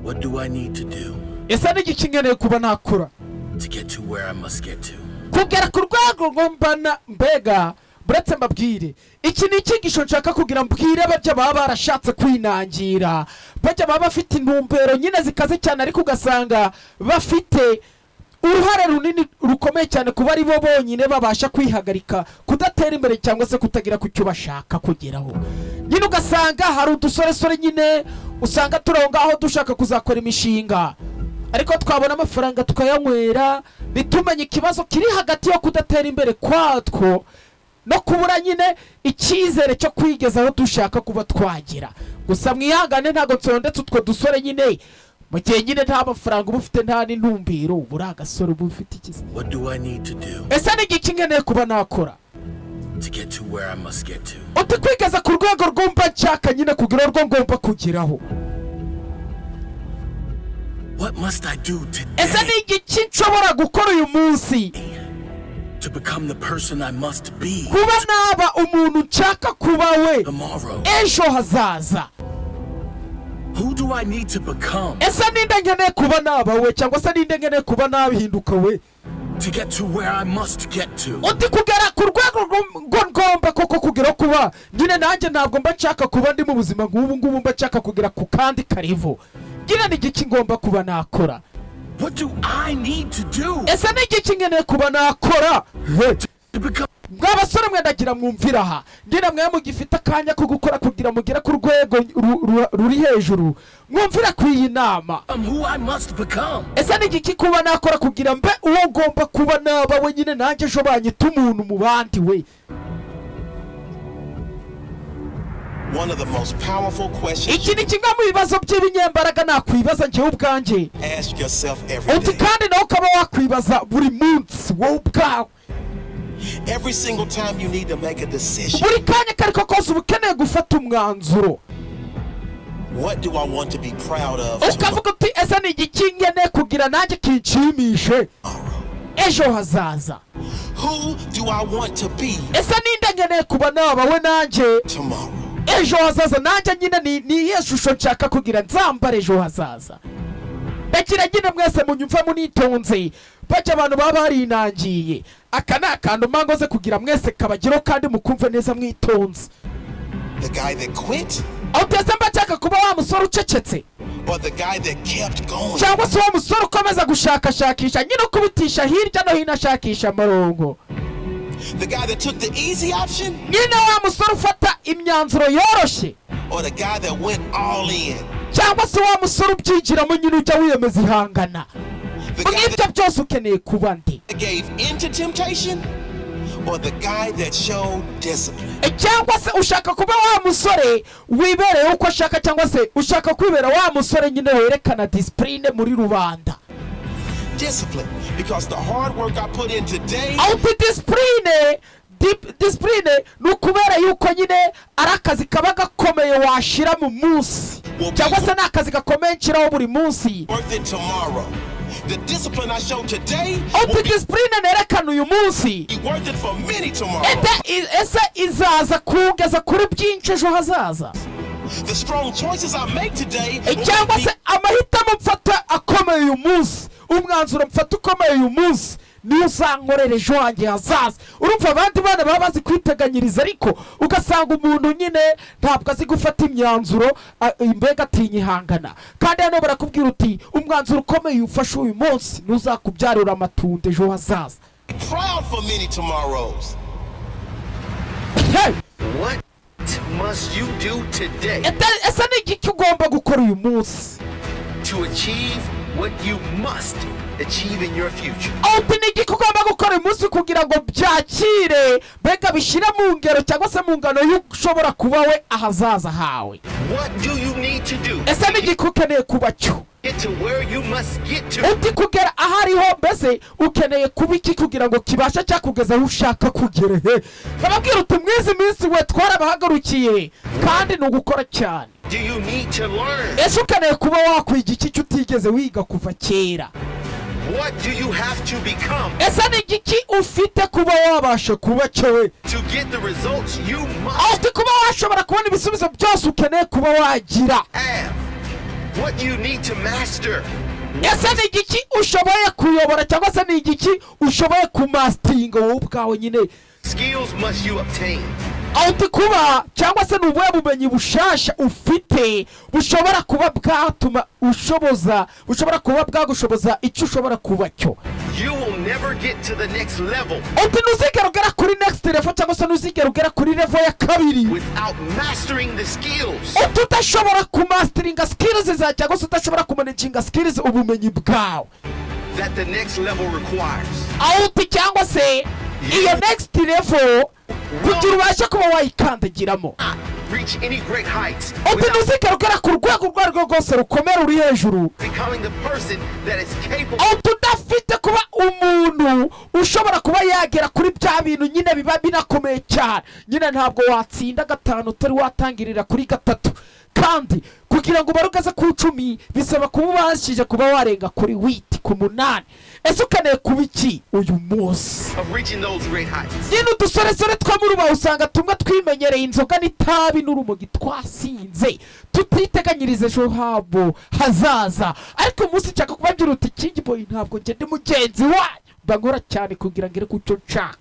What do I need to do? Ese ni iki nkeneye kuba nakora to get to where I must get to? Kugera ku rwego ngombana mbega buretse mbabwire iki ni icyigisho nshaka kugira mbwire abajya baba barashatse kwinangira bajya baba bafite intumbero nyine zikaze cyane ariko ugasanga bafite uruhare runini rukomeye cyane kuba ari bo bonyine babasha kwihagarika kudatera imbere cyangwa se kutagira ku cyo bashaka kugeraho. Nyine ugasanga hari udusoresore nyine usanga turongaho dushaka kuzakora imishinga ariko twabona amafaranga tukayanywera bitumenye ikibazo kiri hagati yo kudatera imbere kwatwo no kubura nyine icyizere cyo kwigezaho dushaka kuba twagira. Gusa mwihangane ntago nsondetse utwo dusore nyine mu gihe nyine nta mafaranga uba ufite nta n'intumbero buri agasore uba ufite ikiza. What do I need to do ese ni iki nkeneye kuba nakora to get to where I must get to? uti kwigeza ku rwego rwumva nshaka nyine kugira urwo ngomba kugeraho. What must I do ese today ni iki nshobora gukora uyu munsi to become the person I must be kuba naba umuntu nshaka kuba we tomorrow? ejo hazaza? Who do I need to become ese ninde nkeneye kuba naba we cyangwa se ninde nkeneye kuba nabihinduka we to get to where I must get to? uti kugera ku rwego ngomba koko kugera kuba nyine nanjye ntabwo mba nshaka kuba ndi mu buzima nk'ubu ngubu mba nshaka kugera ku kandi karivo. Nyine ni iki ngomba kuba nakora? What do I need to do ese ni iki nkeneye kuba nakora? to become Mwabasore mwe ndagira mwumvira aha nyine mwe mugifite akanya ko gukora kugira mugera ku rwego ruri hejuru mwumvira ku iyi nama. who I must become? ese ni iki kuba nakora kugira mbe uwo ngomba kuba naba we nyine nanjye ejo banyita umuntu mu bandi we? One of the most powerful questions iki ni kimwe mu bibazo by'ibinyembaraga nakwibaza njyewe ubwanjye ask yourself every uti day. kandi nawe ukaba wakwibaza buri munsi wowe ubwawe Every single time you need to make a decision. buri kanya kariko kose uba ukeneye gufata umwanzuro What do I want to be proud of ukavuga uti ese ni iki nkeneye kugira nanjye kinshimishe tomorrow? ejo hazaza? Who do I want to be ese ninde nkeneye kuba naba we nanjye tomorrow? ejo hazaza? nanjye nyine ni iyihe shusho nshaka kugira nzambara ejo hazaza? ndagira nyine mwese munyumva munitonze bajya abantu baba barinangiye aka ni akantu mangoze kugira mwese kabageraho kandi mukumve neza mwitonze. The guy that quit aho uteze mba nshaka kuba wa musore ucecetse or the guy that kept going? cyangwa se wa musore ukomeza gushakashakisha nyine ukubitisha hirya no hino ashakisha amarongo? The guy that took the easy option nyine wa musore ufata imyanzuro yoroshye or the guy that went all in? cyangwa se wa musore ubyigiramo nyine ujya wiyemeza ihangana? The guy mwibyo byose ukeneye kuba ndi that gave into temptation or the guy that showed discipline? cyangwa se ushaka kuba wa musore wibereye uko ashaka cyangwa se ushaka kwibera wa musore nyine werekana discipline muri rubanda? Discipline, because the hard work I put in today auti discipline ni ukubera yuko nyine ari akazi kaba gakomeye washira mu munsi cyangwa se ni akazi gakomeye nshiraho buri munsi. worth it tomorrow. The discipline I show today auti will discipline nerekana uyu munsi be worth it for many tomorrow. ese izaza kugeza kuri byinshi ejo hazaza? The strong choices I make today will cyangwa be se amahitamo mfata akomeye uyu munsi, umwanzuro mfata ukomeye uyu munsi niyo uzankorera ejo wanjye hazaza. urumva abandi bana baba bazi kwiteganyiriza ariko ugasanga umuntu nyine ntabwo azi gufata imyanzuro mbega atinya ihangana. kandi hano barakubwira uti umwanzuro ukomeye ufashe uyu munsi ntuzakubyarira amatunda ejo hazaza. proud for many tomorrows. Hey! What must you do today ese ni iki ugomba gukora uyu munsi to achieve what you must achieve in your future? auti ni iki ugomba gukora uyu munsi kugira ngo byakire mbega bishyire mu ngero cyangwa se mu ngano y'ushobora kuba we ahazaza hawe? What do you need to do ese ni iki ukeneye kuba cyo? get to where you must get to? uti kugera ahariho mbese ukeneye kuba iki kugira ngo kibashe cyakugeza aho ushaka kugera? he bababwira uti mwizi minsi we twarabahagarukiye kandi ni ugukora cyane. Do you need to learn? ese ukeneye kuba wakwiga iki cyo utigeze wiga kuva kera? What do you have to become ese ni iki ufite kuba wabasha kuba cyo we to get the results you must uti kuba washobora kubona ibisubizo byose ukeneye kuba wagira? have? what you need to master. ese ni igiki ushoboye kuyobora cyangwa se ni igiki ushoboye kumastinga wowe ubwawe nyine Skills must you obtain. aho kuba cyangwa se ni ubuhe bumenyi bushasha ufite bushobora kuba bwatuma bushobora kuba bwagushoboza icyo ushobora kuba cyo. You will never get to the next level ntuzigera ugera kuri next level cyangwa se ntuzigera ugera kuri level ya kabiri without mastering the skills udashobora kumasteringa skills za cyangwa se udashobora kumanaginga skills ubumenyi bwawe that the next level requires. aho cyangwa se iyo next level kugira ubashe kuba wayikandagiramo Reach any great heights ntuzigera ugera ku rwego urwo ari rwo rwose rukomera uri hejuru becoming the person that is capable. udafite kuba umuntu ushobora kuba yagera kuri bya bintu nyine biba binakomeye cyane nyine ntabwo watsinda gatanu utari watangirira kuri gatatu kandi kugira ngo ubarugeze ku 10 bisaba kuba ubashije kuba warenga kuri witi ku 8 ese ukeneye kuba iki uyu munsi Of reaching those great heights. nyine udusoresore two muri uba usanga tumwe twimenyereye inzoga n'itabi n'urumogi twasinze tutiteganyiriza ejo habo hazaza ariko umunsi nshaka kubagira uti King Boy ntabwo ngende mugenzi wanyu bangora cyane kugira ngo ire kucyo nshaka.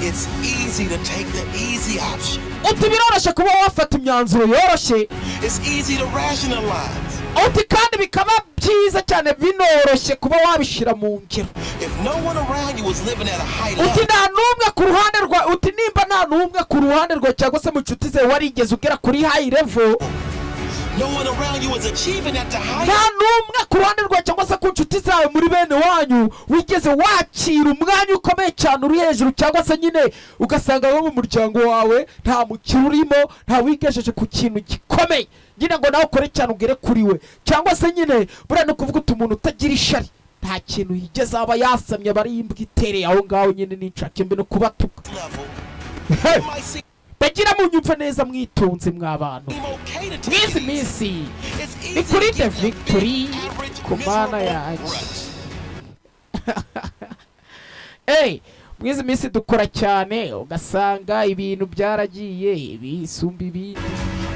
It's easy to take the easy option. uti biroroshye kuba wafata imyanzuro yoroshye It's easy to rationalize. uti kandi bikaba byiza cyane binoroshye kuba wabishira mu ngiro. If no one around you was living at a high uti level, nta n'umwe ku ruhande rwa uti nimba nta n'umwe ku ruhande rwa cyangwa se mu nshuti ze warigeze ugera kuri high level no one around you was achieving at the nta highest. n'umwe ku ruhande rwa cyangwa se ku nshuti zawe muri bene wanyu wigeze wakira umwanya ukomeye cyane uri hejuru cyangwa se nyine ugasanga abo mu muryango wawe nta mukiri urimo nta wigejeje ku kintu gikomeye nyine ngo nawe ukore cyane ugere kuri we cyangwa se nyine buriya ni ukuvuga uti umuntu utagira ishari nta kintu yigeze aba yasamye aba ari imbwa itereye aho ngaho nyine n'inshaka imbi no kubatuka. Level. Hey! It might seem bagira munyumve neza mwitonze mw'abantu okay to take mwizi it easy. minsi It's ni easy kuri to The get the Victory big, average, ku mana miserable yanjye. rut. mwizi minsi dukora cyane ugasanga ibintu byaragiye bisumba ibindi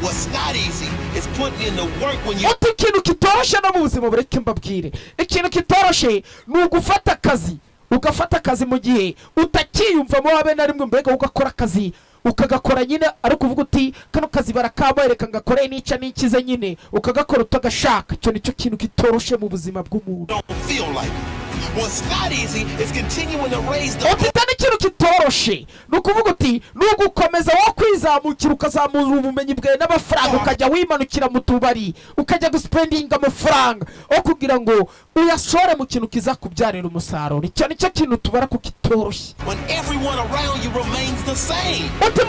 What's not easy is putting in the work when you uti ikintu kitoroshye no mu buzima bureke mbabwire ikintu kitoroshye ni ugufata akazi ugafata akazi mu gihe utakiyumvamo wabe na rimwe mbega ugakora akazi ukagakora nyine ari kuvuga uti kano kazi barakabereka ngakore nica nikize nyine ukagakora utagashaka icyo nicyo kintu kitoroshye mu buzima bw'umuntu. don't feel like it. What's not easy is continuing to raise the ufite n'ikintu kitoroshye ni ukuvuga uti ni ugukomeza wo kwizamukira ukazamura ubumenyi bwawe n'amafaranga ukajya wimanukira mu tubari ukajya gusipendinga amafaranga aho kugira ngo uyashore mu kintu kizakubyarira umusaruro. icyo nicyo kintu tubara ko kitoroshye when everyone around you remains the same. uti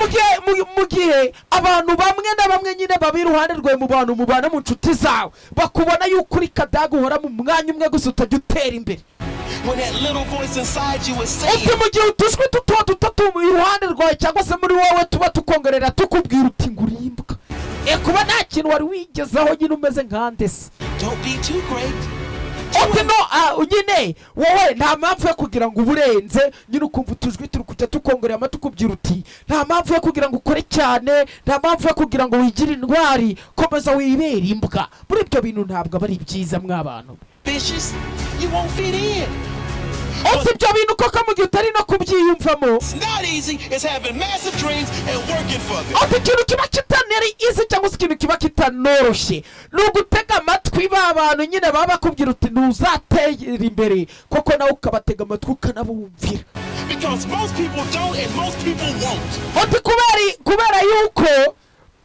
mu gihe abantu bamwe na bamwe nyine baba iruhande rwawe mu bantu mubana mu nshuti zawe bakubona yuko uri kadaga uhora mu mwanya umwe gusa utajya utera imbere. When that little voice inside you is uti saying, mu gihe utujwi duto duto iruhande rwawe cyangwa se muri wowe tuba tukongerera tukubwira uti ngo urimbwa kuba nta kintu wari wigezaho nyine umeze nkandese don't be too great. uti no nyine wowe nta mpamvu yo kugira ngo uburenze nyine ukumva utujwi turi kujya tukongerera ama tukubwira uti nta mpamvu yo kugira ngo ukore cyane nta mpamvu yo kugira ngo wigire indwari komeza wibere imbwa. muri ibyo bintu ntabwo aba ari byiza mw'abantu. Vicious, you won't fit in. uti ibyo bintu koko mu gihe utari no kubyiyumvamo It's not easy. It's having massive dreams and working for them. uti ikintu kiba kitanari izi cyangwa se ikintu kiba kitanoroshye ni ugutega amatwi ba bantu nyine baba bakubwira uti ntuzatera imbere koko nawe ukabatega amatwi ukanabumvira. Because most people don't and most people won't. uti kubera yuko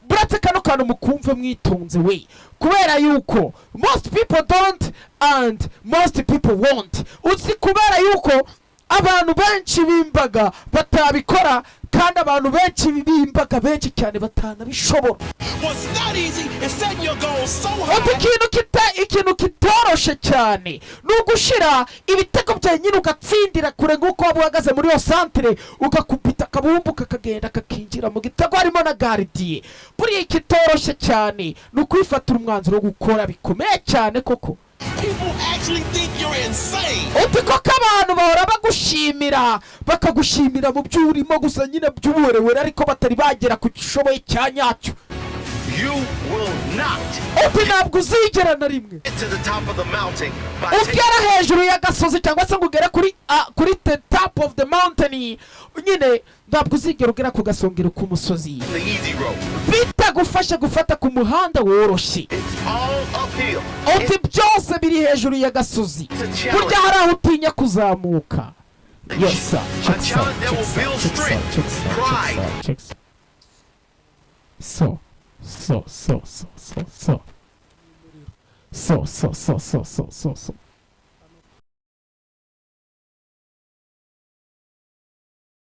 buretse kano kantu mukumve mwitonze we kubera yuko most people don't and most people won't. uzi kubera yuko abantu benshi b'imbaga batabikora kandi abantu benshi b'imbaga benshi cyane batanabishobora. What's not easy is setting your goals so uti high. ikintu kitoroshe cyane ni ugushira ibitego byawe nyine ugatsindira kure nk'uko waba uhagaze muri iyo santire ugakupita akabumbu kakagenda kakinjira mu gitego harimo na garidiye. buriya ikitoroshye cyane ni ukwifatira umwanzuro wo gukora bikomeye cyane koko. People actually think you're insane. uti koko abantu bahora bagushimira bakagushimira mu byo urimo gusa nyine by'ubuwerewere ariko batari bagera ku gishoboye cya nyacyo. You will not uti ntabwo uzigera na rimwe get to the top of the mountain by taking ugera hejuru y'agasozi cyangwa se ngo ugere kuri the top of the mountain nyine ntabwo uzigera ugera ku gasongero k'umusozi the easy road. bitagufasha gufata ku muhanda woroshye. It's all uphill. uti byose biri hejuru y'agasozi burya hari aho utinya kuzamuka. Yes sir. A challenge that will build strength, pride. So